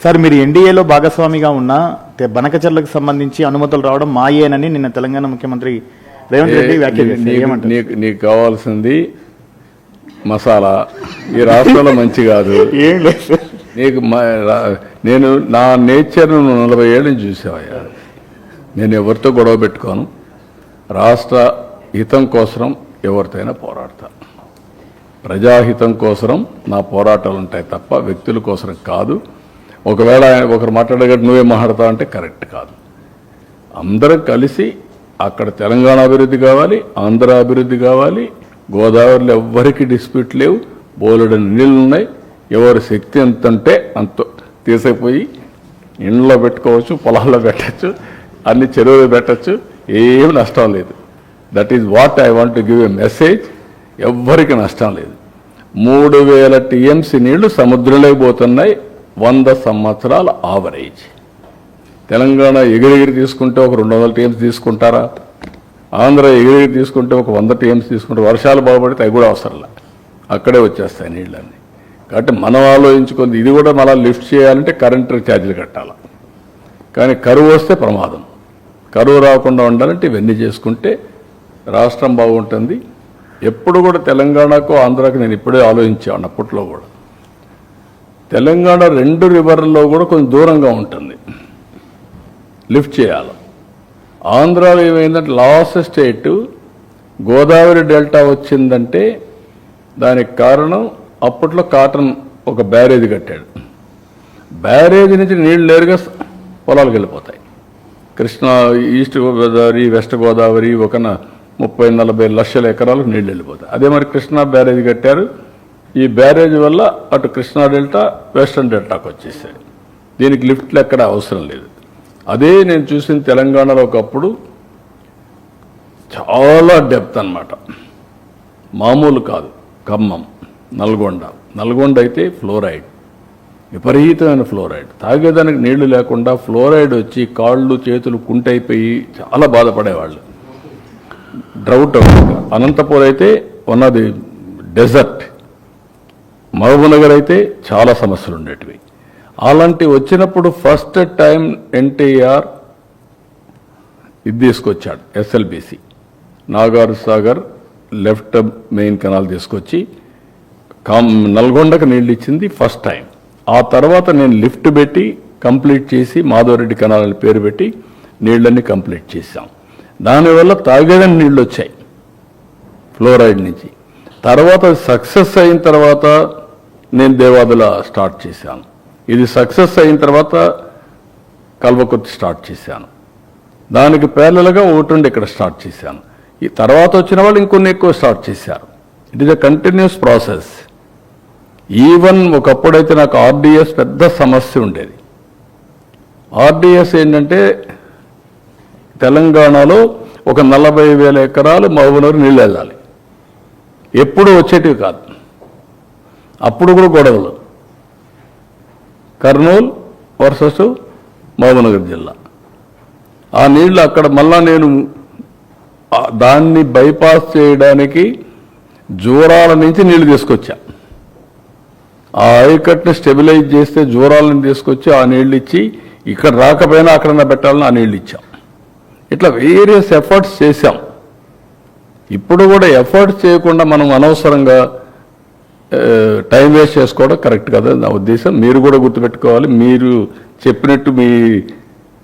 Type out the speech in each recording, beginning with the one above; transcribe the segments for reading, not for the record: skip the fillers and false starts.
Sir మీరు ఎన్డీఏలో భాగస్వామిగా ఉన్న బనకచర్లకు సంబంధించి అనుమతులు రావడం మాయేనని నిన్న తెలంగాణ ముఖ్యమంత్రి రేవంత్ రెడ్డి వ్యాఖ్యానించారు. నీకు కావాల్సింది మసాలా ఈ రాష్ట్రంలో మంచి కాదు. ఏం లేదు నీకు నేను నా నేచర్ 40 ఏళ్ళని చూసావయ్యా. నేను ఎవరితో గొడవ పెట్టుకోను. రాష్ట్ర హితం కోసం ఎవరితోనైనా పోరాడతా. ప్రజాహితం కోసం నా పోరాటాలు ఉంటాయి తప్ప వ్యక్తుల కోసం కాదు. ఒకవేళ ఒకరు మాట్లాడగట్టు నువ్వే మాట్లాడతావు అంటే కరెక్ట్ కాదు. అందరం కలిసి అక్కడ తెలంగాణ అభివృద్ధి కావాలి, ఆంధ్ర అభివృద్ధి కావాలి. గోదావరిలో ఎవ్వరికి డిస్ప్యూట్ లేవు, బోలెడని నీళ్ళు ఉన్నాయి. ఎవరి శక్తి ఎంత ఉంటే అంత తీసిపోయి ఇండ్లో పెట్టుకోవచ్చు, పొలాల్లో పెట్టచ్చు, అన్ని చెరువులు పెట్టచ్చు, ఏమి నష్టం లేదు. That is what I want to give a message. ఎవ్వరికి నష్టం లేదు. 3000 టీఎంసీ నీళ్లు సముద్రంలోకి పోతున్నాయి. 100 సంవత్సరాల ఆవరేజ్. తెలంగాణ ఎగిరెగిరి తీసుకుంటే ఒక 200 టీఎంసీ తీసుకుంటారా? ఆంధ్ర ఎగిరెగిరి తీసుకుంటే ఒక 100 టీఎంసీ తీసుకుంటే వర్షాలు బాగుపడితే అవి కూడా అవసరంలే, అక్కడే వచ్చేస్తాయి నీళ్ళన్నీ. కాబట్టి మనం ఆలోచించుకుంది ఇది కూడా మళ్ళీ లిఫ్ట్ చేయాలంటే కరెంటు ఛార్జీలు కట్టాలి. కానీ కరువు వస్తే ప్రమాదం. కరువు రాకుండా ఉండాలంటే ఇవన్నీ చేసుకుంటే రాష్ట్రం బాగుంటుంది. ఎప్పుడు కూడా తెలంగాణకు ఆంధ్రాకు నేను ఇప్పుడే ఆలోచించాను. అప్పట్లో కూడా తెలంగాణ 2 రివర్లలో కూడా కొంచెం దూరంగా ఉంటుంది, లిఫ్ట్ చేయాలి. ఆంధ్రాలో ఏమైందంటే లాస్ట్ స్టేట్ గోదావరి డెల్టా వచ్చిందంటే దానికి కారణం అప్పట్లో కాటన్ ఒక బ్యారేజ్ కట్టాడు. బ్యారేజ్ నుంచి నీళ్ళు నేరుగా పొలాలకు వెళ్ళిపోతాయి. కృష్ణా, ఈస్ట్ గోదావరి, వెస్ట్ గోదావరి ఒక 30-40 లక్షల ఎకరాలకు నీళ్ళు వెళ్ళిపోతాయి. అదే మరి కృష్ణా బ్యారేజ్ కట్టారు. ఈ బ్యారేజ్ వల్ల అటు కృష్ణా డెల్టా, వెస్టర్న్ డెల్టాకు వచ్చేసాయి. దీనికి లిఫ్ట్లు ఎక్కడ అవసరం లేదు. అదే నేను చూసిన తెలంగాణలో ఒకప్పుడు చాలా డెప్త్ అన్నమాట, మామూలు కాదు. ఖమ్మం, నల్గొండ అయితే ఫ్లోరైడ్, విపరీతమైన ఫ్లోరైడ్. తాగేదానికి నీళ్లు లేకుండా ఫ్లోరైడ్ వచ్చి కాళ్ళు చేతులు కుంటైపోయి చాలా బాధపడేవాళ్ళు. డ్రౌట్. అనంతపూర్ అయితే ఉన్నది డెజర్ట్. మహబూబ్నగర్ అయితే చాలా సమస్యలు ఉండేటివి. అలాంటి వచ్చినప్పుడు ఫస్ట్ టైం ఎన్టీఆర్ ఇది తీసుకొచ్చాడు, SLBC Nagar Sagar left main canal తీసుకొచ్చి నల్గొండకు నీళ్ళు ఇచ్చింది ఫస్ట్ టైం. ఆ తర్వాత నేను లిఫ్ట్ పెట్టి కంప్లీట్ చేసి మాధవరెడ్డి కెనాల్ అని పేరు పెట్టి నీళ్ళన్నీ కంప్లీట్ చేశాం. దానివల్ల తాగేదని నీళ్ళు వచ్చాయి ఫ్లోరైడ్ నుంచి. తర్వాత సక్సెస్ అయిన తర్వాత నేను దేవాదుల స్టార్ట్ చేశాను. ఇది సక్సెస్ అయిన తర్వాత కల్వకుర్తి స్టార్ట్ చేశాను. దానికి ప్యారలల్గా ఒకటి ఇక్కడ స్టార్ట్ చేశాను. ఈ తర్వాత వచ్చిన వాళ్ళు ఇంకొన్ని ఎక్కువ స్టార్ట్ చేశారు. It is a continuous process. Even ఒకప్పుడైతే నాకు ఆర్డీఎస్ పెద్ద సమస్య ఉండేది. ఆర్డీఎస్ ఏంటంటే తెలంగాణలో ఒక 40,000 ఎకరాలు మహబూబ్నగర్ నీళ్ళు వెళ్ళాలి. ఎప్పుడు వచ్చేటివి కాదు. అప్పుడు కూడా గొడవలు. కర్నూలు వర్సెస్ మహబూబ్నగర్ జిల్లా. ఆ నీళ్లు అక్కడ మళ్ళా నేను దాన్ని బైపాస్ చేయడానికి జూరాల నుంచి నీళ్లు తీసుకొచ్చా. ఆ ఆయకట్టుని స్టెబిలైజ్ చేస్తే జూరాలను తీసుకొచ్చి ఆ నీళ్ళు ఇచ్చి ఇక్కడ రాకపోయినా అక్కడన్నా పెట్టాలని ఆ నీళ్ళు ఇచ్చాం. ఇట్లా వేరియస్ ఎఫర్ట్స్ చేశాం. ఇప్పుడు కూడా ఎఫర్ట్స్ చేయకుండా మనం అనవసరంగా టైం వేస్ట్ చేసుకోవడం కరెక్ట్ కదా నా ఉద్దేశం. మీరు కూడా గుర్తుపెట్టుకోవాలి. మీరు చెప్పినట్టు మీ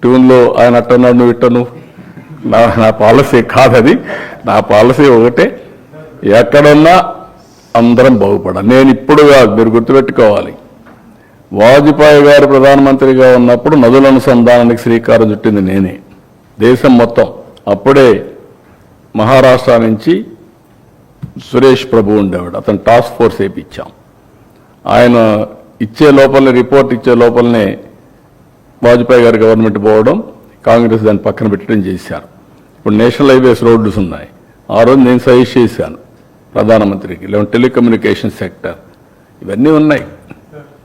ట్యూన్లో ఆయన అట్టన్నాడు నువ్వు ఇట్టను, నా పాలసీ కాదది. నా పాలసీ ఒకటే, ఎక్కడున్నా అందరం బాగుపడాలి. నేను ఇప్పుడు కాదు, మీరు గుర్తుపెట్టుకోవాలి. వాజ్పేయి గారు ప్రధానమంత్రిగా ఉన్నప్పుడు నదుల అనుసంధానానికి శ్రీకారం చుట్టింది నేనే, దేశం మొత్తం. అప్పుడే మహారాష్ట్ర నుంచి సురేష్ ప్రభు ఉండేవాడు, అతను టాస్క్ ఫోర్స్ వేయించాం. ఆయన ఇచ్చే లోపలనే, రిపోర్ట్ ఇచ్చే లోపలనే వాజ్పేయి గారి గవర్నమెంట్ పోవడం, కాంగ్రెస్ దాన్ని పక్కన పెట్టడం చేశారు. ఇప్పుడు నేషనల్ హైవేస్ రోడ్స్ ఉన్నాయి. ఆ రోజు నేను సజెస్ట్ చేశాను ప్రధానమంత్రికి, లేదంటే టెలికమ్యూనికేషన్ సెక్టర్, ఇవన్నీ ఉన్నాయి.